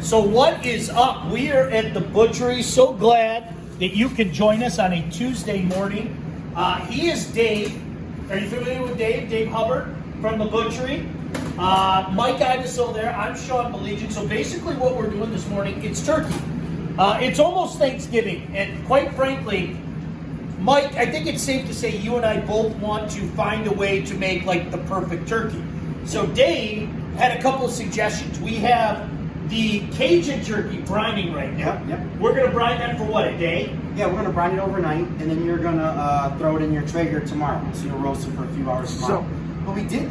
So what is up? We are at the butchery. So glad that you can join us on a Tuesday morning. He is Dave. Are you familiar with Dave? Dave Hubbard from the butchery. Mike Iveso there. I'm Sean Maligian. So basically what we're doing this morning, it's turkey. It's almost Thanksgiving. And quite frankly, Mike, I think it's safe to say you and I both want to find a way to make like the perfect turkey. So Dave had a couple of suggestions. We have the Cajun turkey brining right now. Yep. We're going to brine that for what, a day? Yeah, we're going to brine it overnight, and then you're going to throw it in your Traeger tomorrow. So you'll roast it for a few hours tomorrow. But we did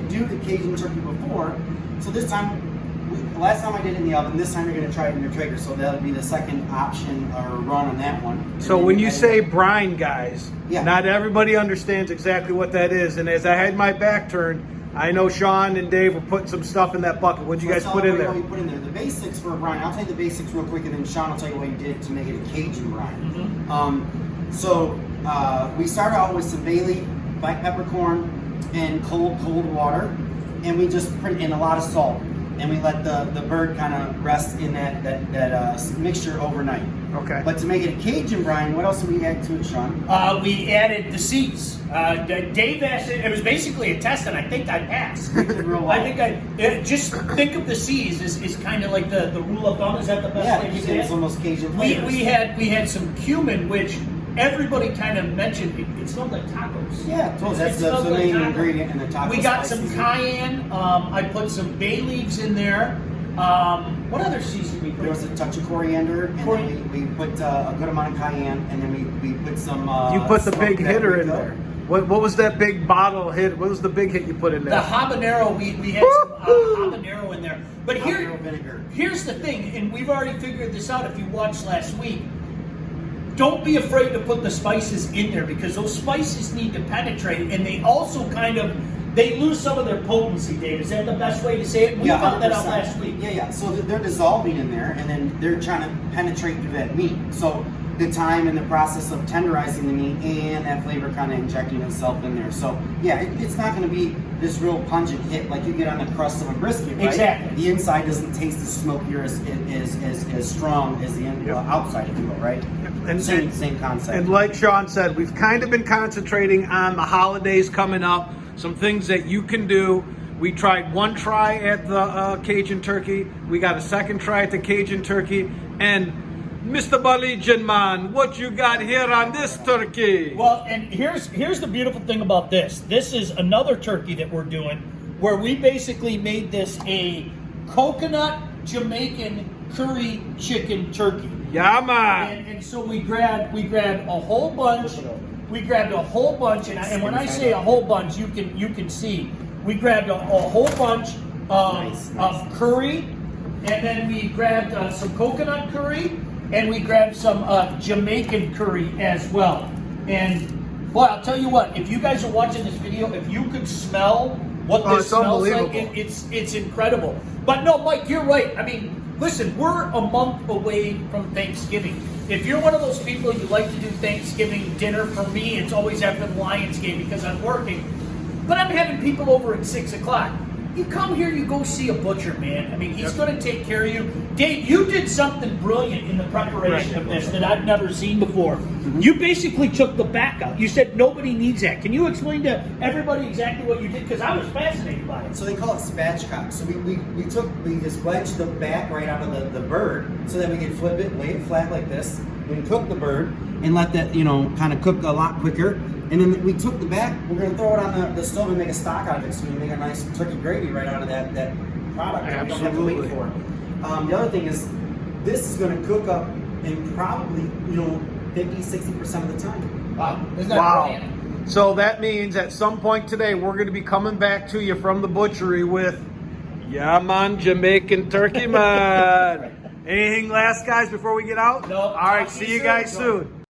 do the Cajun turkey before. So this time, last time I did it in the oven. This time you're going to try it in your Traeger. So that'll be the second option or run on that one. So when you say brine, guys, Yeah. not everybody understands exactly what that is. And as I had my back turned, I know Sean and Dave were putting some stuff in that bucket. What'd you guys put in there? What you put in there. The basics for a brine. I'll tell you the basics real quick, and then Sean will tell you what he did to make it a Cajun brine. We started out with some bay leaf, black peppercorn, and cold water, and we just put in a lot of salt, and we let the bird kind of rest in that mixture overnight. Okay. But to make it a Cajun brine, what else did we add to it, Sean? We added the seeds. Dave asked it was basically a test, and I think I passed. You did real well. I think just think of the C's is kind of like the rule of thumb. Is that the best way to say it? It's almost Cajun We flavors. had some cumin, which everybody kind of mentioned. It smelled like tacos. Yeah, totally. That's It the smelled like main tacos. ingredient in the taco. We got spices. some cayenne. I put some bay leaves in there. What other seeds did we put? There was a touch of coriander, and then we put a good amount of cayenne, and then we put some. You put the big smoked hitter in paprika. there. What was that big bottle hit? What was the big hit you put in The there? habanero, we had some habanero in there. But Habanero vinegar. here's the thing, and we've already figured this out if you watched last week. Don't be afraid to put the spices in there because those spices need to penetrate, and they also they lose some of their potency, Dave. Is that the best way to say it? We found that out 100%. last week. Yeah. So they're dissolving in there, and then they're trying to penetrate through that meat. So the time and the process of tenderizing the meat and that flavor kind of injecting itself in there. So yeah, it's not going to be this real pungent hit like you get on the crust of a brisket, right? Exactly. The inside doesn't taste as smoky or as strong as the outside, if you will, right? And- Same concept. And like Sean said, we've kind of been concentrating on the holidays coming up, some things that you can do. We tried one try at the Cajun turkey. We got a second try at the Cajun turkey. And Mr. Maligian man, what you got here on this turkey? Well, and here's the beautiful thing about this. This is another turkey that we're doing where we basically made this a coconut Jamaican curry chicken turkey. Yeah, man. And so we grabbed a whole bunch. We grabbed a whole bunch, and when I say a whole bunch, you can see we grabbed a whole bunch of curry, and then we grabbed some coconut curry, and we grabbed some Jamaican curry as well. And boy, I'll tell you what, if you guys are watching this video, if you could smell what this it's smells like, unbelievable. it's incredible. But no, Mike, you're right. I mean, listen, we're a month away from Thanksgiving. If you're one of those people you like to do Thanksgiving dinner, for me, it's always after the Lions game because I'm working. But I'm having people over at 6 o'clock. You come here, you go see a butcher, man. I mean, he's going to take care of you. Dave, you did something brilliant in the preparation of this that I've never seen before. You basically took the back out. You said nobody needs that. Can you explain to everybody exactly what you did? Because I was fascinated by it. So they call it spatchcock. So we just wedged the back right out of the bird so that we could flip it, lay it flat like this, and cook the bird and let that kind of cook a lot quicker. And then we took the back, we're going to throw it on the stove and make a stock out of it so we can make a nice turkey gravy right out of that product. That we don't have to wait for it. The other thing is, this is going to cook up in probably 50-60% of the time. Wow. Isn't that Wow. brilliant? So that means at some point today, we're going to be coming back to you from the butchery with, yeah, man, Jamaican turkey, man. Anything last, guys, before we get out? No. All right, Talk to see you you guys soon. soon.